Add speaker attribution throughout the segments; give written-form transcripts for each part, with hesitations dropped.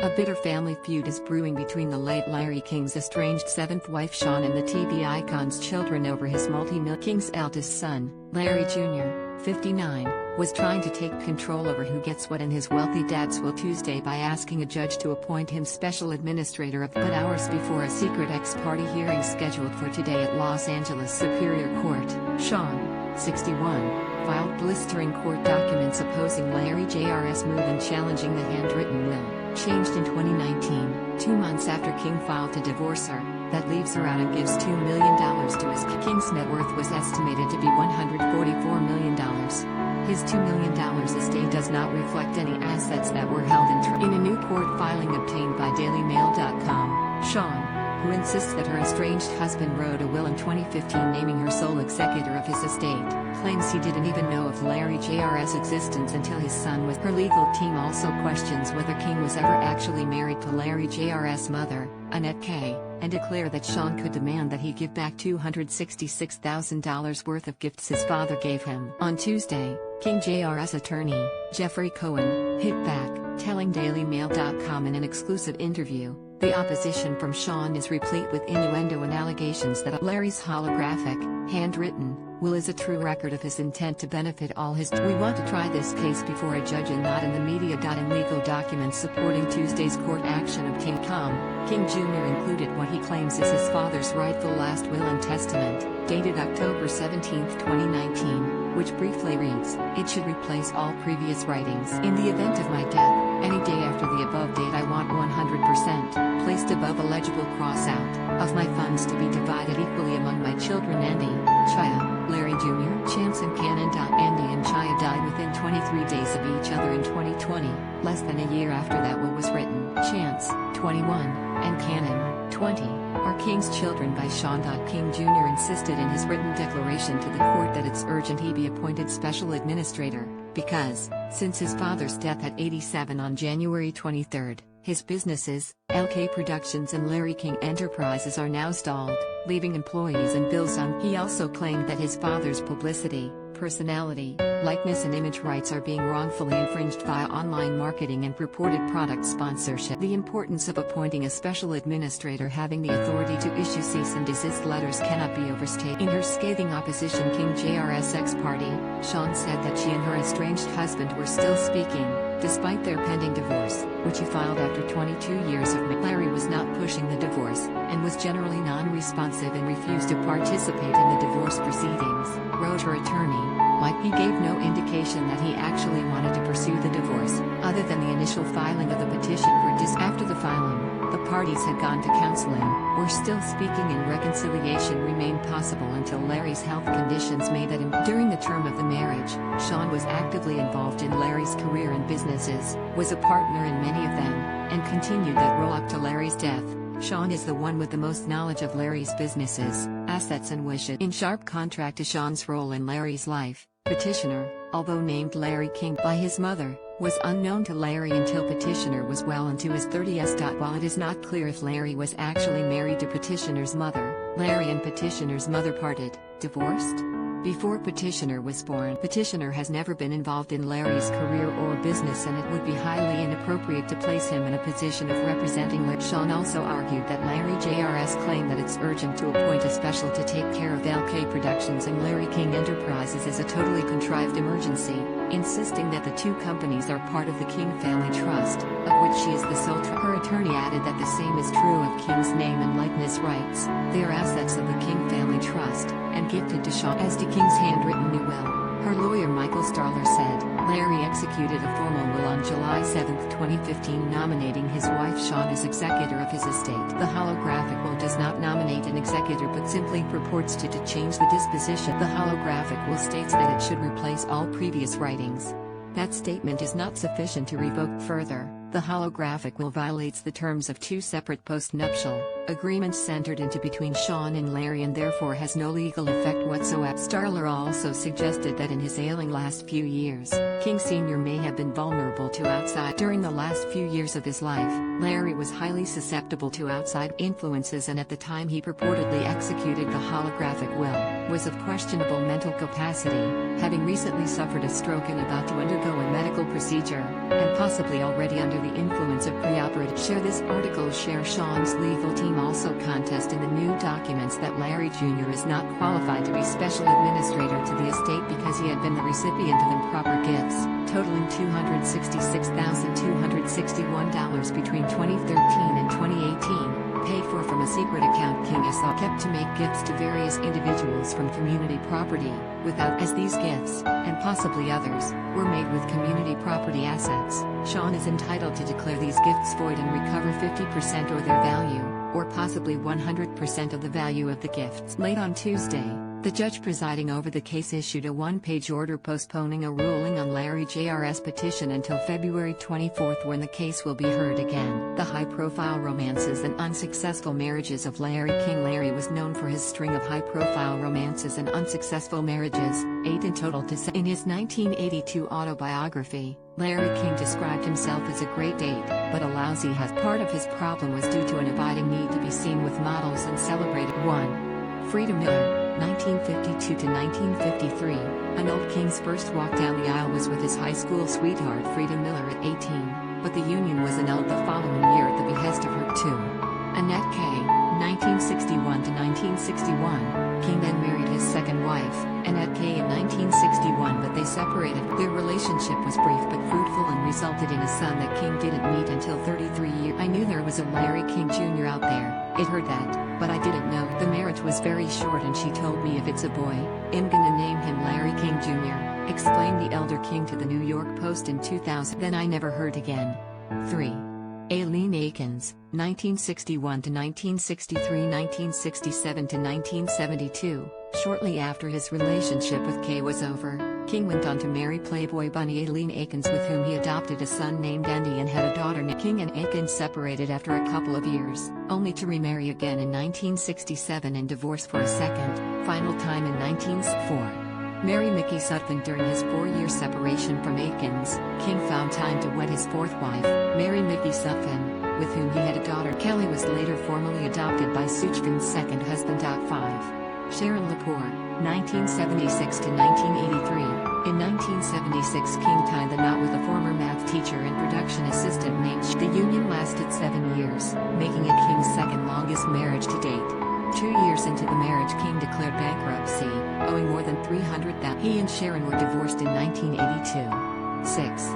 Speaker 1: A bitter family feud is brewing between the late Larry King's estranged seventh wife Shawn and the TV icon's children over his multi-million. King's eldest son, Larry Jr., 59, was trying to take control over who gets what in his wealthy dad's will Tuesday by asking a judge to appoint him special administrator of but hours before a secret ex-party hearing scheduled for today at Los Angeles Superior Court. Shawn, 61, filed blistering court documents opposing Larry Jr.'s move and challenging the handwritten will, changed in 2019, 2 months after King filed to divorce her, that leaves her out and gives $2 million to his King's net worth was estimated to be $144 million. His $2 million estate does not reflect any assets that were held in trust. In a new court filing obtained by DailyMail.com, Shawn, who insists that her estranged husband wrote a will in 2015 naming her sole executor of his estate, claims he didn't even know of Larry Jr.'s existence until his son was. Her legal team also questions whether King was ever actually married to Larry Jr.'s mother, Annette K., and declare that Shawn could demand that he give back $266,000 worth of gifts his father gave him. On Tuesday, King Jr.'s attorney, Jeffrey Cohen, hit back, telling DailyMail.com in an exclusive interview, "The opposition from Shawn is replete with innuendo and allegations that Larry's holographic, handwritten, will is a true record of his intent to benefit all his. We want to try this case before a judge and not in the media." In legal documents supporting Tuesday's court action of King Jr. included what he claims is his father's rightful last will and testament, dated October 17, 2019, which briefly reads, "It should replace all previous writings. In the event of my death, any day after the above date I want 100%, placed above a legible cross out, of my funds to be divided equally among my children Andy, Chaya, Larry Jr., Chance and Cannon. Andy and Chaya died within 23 days of each other in 2020, less than a year after that will was written. Chance, 21, and Cannon, 20, are King's children by Shawn. King Jr. insisted in his written declaration to the court that it's urgent he be appointed special administrator, because, since his father's death at 87 on January 23, his businesses, LK Productions and Larry King Enterprises, are now stalled, leaving employees and bills on. He also claimed that his father's publicity, personality, likeness and image rights are being wrongfully infringed via online marketing and purported product sponsorship. The importance of appointing a special administrator having the authority to issue cease and desist letters cannot be overstated. In her scathing opposition King Jr.'s ex-party, Shawn said that she and her estranged husband were still speaking, despite their pending divorce, which he filed after 22 years of marriage. Larry was not pushing the divorce, and was generally non-responsive and refused to participate in the divorce proceedings, wrote her attorney. Mike. He gave no indication that he actually wanted to pursue the divorce, other than the initial filing of the petition for After the filing, the parties had gone to counseling, were still speaking, and reconciliation remained possible until Larry's health conditions made that during the term of the marriage, Shawn was actively involved in Larry's career and businesses, was a partner in many of them, and continued that role up to Larry's death. Shawn is the one with the most knowledge of Larry's businesses, assets and wishes. In sharp contrast to Shawn's role in Larry's life, petitioner, although named Larry King by his mother, was unknown to Larry until petitioner was well into his 30s. While it is not clear if Larry was actually married to petitioner's mother, Larry and petitioner's mother parted, divorced, before petitioner was born. Petitioner has never been involved in Larry's career or business, and it would be highly inappropriate to place him in a position of representing Larry. Shawn also argued that Larry Jr.'s claim that it's urgent to appoint a special to take care of LK Productions and Larry King Enterprises is a totally contrived emergency, insisting that the two companies are part of the King Family Trust, of which she is the sole trustee. Her attorney added that the same is true of King's name and likeness rights. They are assets of the King Family Trust, and gifted to Shawn as to King's handwritten new will. Her lawyer Michael Starler said, Larry executed a formal will on July 7, 2015 nominating his wife Shawn as executor of his estate. The holographic will does not nominate an executor but simply purports to change the disposition. The holographic will states that it should replace all previous writings. That statement is not sufficient to revoke further. The holographic will violates the terms of two separate post-nuptial agreements entered into between Shawn and Larry and therefore has no legal effect whatsoever. Starler also suggested that in his ailing last few years, King Sr. may have been vulnerable to outside. During the last few years of his life, Larry was highly susceptible to outside influences, and at the time he purportedly executed the holographic will, was of questionable mental capacity, having recently suffered a stroke and about to undergo a medical procedure. and possibly already under the influence of preoperative. Share this article. Share Sean's legal team also contest in the new documents that Larry Jr. is not qualified to be special administrator to the estate because he had been the recipient of improper gifts, totaling $266,261 between 2013 and 2018. Paid for from a secret account King saw kept to make gifts to various individuals from community property, without as these gifts, and possibly others, were made with community property assets. Sean is entitled to declare these gifts void and recover 50% or their value, or possibly 100% of the value of the gifts. Late on Tuesday, the judge presiding over the case issued a one-page order postponing a ruling on Larry Jr.'s petition until February 24 when the case will be heard again. The high-profile romances and unsuccessful marriages of Larry King. Larry was known for his string of high-profile romances and unsuccessful marriages, 8 in total to 7. In his 1982 autobiography, Larry King described himself as a great date, but a lousy husband. Part of his problem was due to an abiding need to be seen with models and celebrated. 1. Frida Miller, 1952 to 1953. An old King's first walk down the aisle was with his high school sweetheart Frida Miller at 18, but the union was annulled the following year at the behest of her. 2. Annette K, 1961 to 1961. King then married his second wife, Annette K, in 1961, but they separated. Their relationship was brief but fruitful and resulted in a son that King didn't meet until 33 years. I knew there was a Larry King Jr. out there, it heard that, but I didn't know. The marriage was very short and she told me if it's a boy, I'm gonna name him Larry King Jr., explained the elder King to the New York Post in 2000. Then I never heard again. 3. Aileen Akins, 1961 to 1963, 1967 to 1972. Shortly after his relationship with Kay was over, King went on to marry Playboy bunny Aileen Akins, with whom he adopted a son named Andy and had a daughter named. King and Akins separated after a couple of years, only to remarry again in 1967 and divorce for a second, final time in 1964. Marry Mickey Sutphin. During his 4-year separation from Akins, King found time to wed his fourth wife, Mary Mickey Sutphin, with whom he had a daughter. Kelly was later formally adopted by Sutphin's second husband. 5. Sharon Lepore, 1976 to 1983. In 1976, King tied the knot with a former math teacher and production assistant named The union lasted 7 years, making it King's second longest marriage to date. 2 years into the marriage, King declared bankruptcy, owing more than $300,000. He and Sharon were divorced in 1982. 6.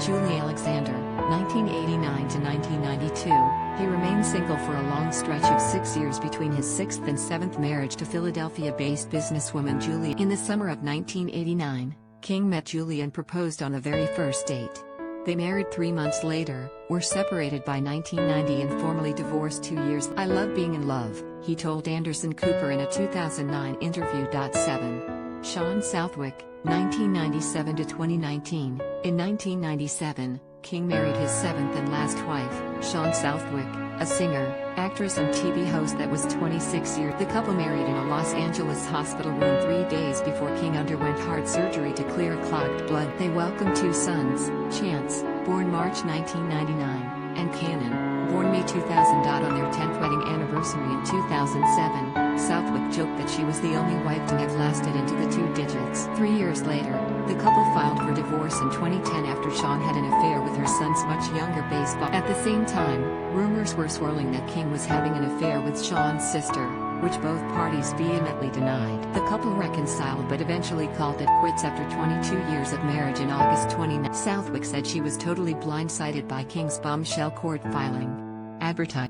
Speaker 1: Julie Alexander, 1989 to 1992. He remained single for a long stretch of 6 years between his 6th and 7th marriage to Philadelphia-based businesswoman Julie. In the summer of 1989, King met Julie and proposed on the very first date. They married 3 months later, were separated by 1990 and formally divorced 2 years. I love being in love, he told Anderson Cooper in a 2009 interview. 7. Sean Southwick, 1997 to 2019. In 1997, King married his 7th and last wife, Sean Southwick, a singer, actress and TV host that was 26 years. The couple married in a Los Angeles hospital room 3 days before King underwent heart surgery to clear clogged blood. They welcomed 2 sons, Chance, born March 1999, and Cannon, born May 2000. On their 10th wedding anniversary in 2007, Southwick joked that she was the only wife to have lasted into the 2 digits. 3 years later, the couple filed for divorce in 2010 after Sean had an affair with her son's much younger baseball. At the same time, rumors were swirling that King was having an affair with Sean's sister, which both parties vehemently denied. The couple reconciled but eventually called it quits after 22 years of marriage in August 2019. Southwick said she was totally blindsided by King's bombshell court filing. Advertise.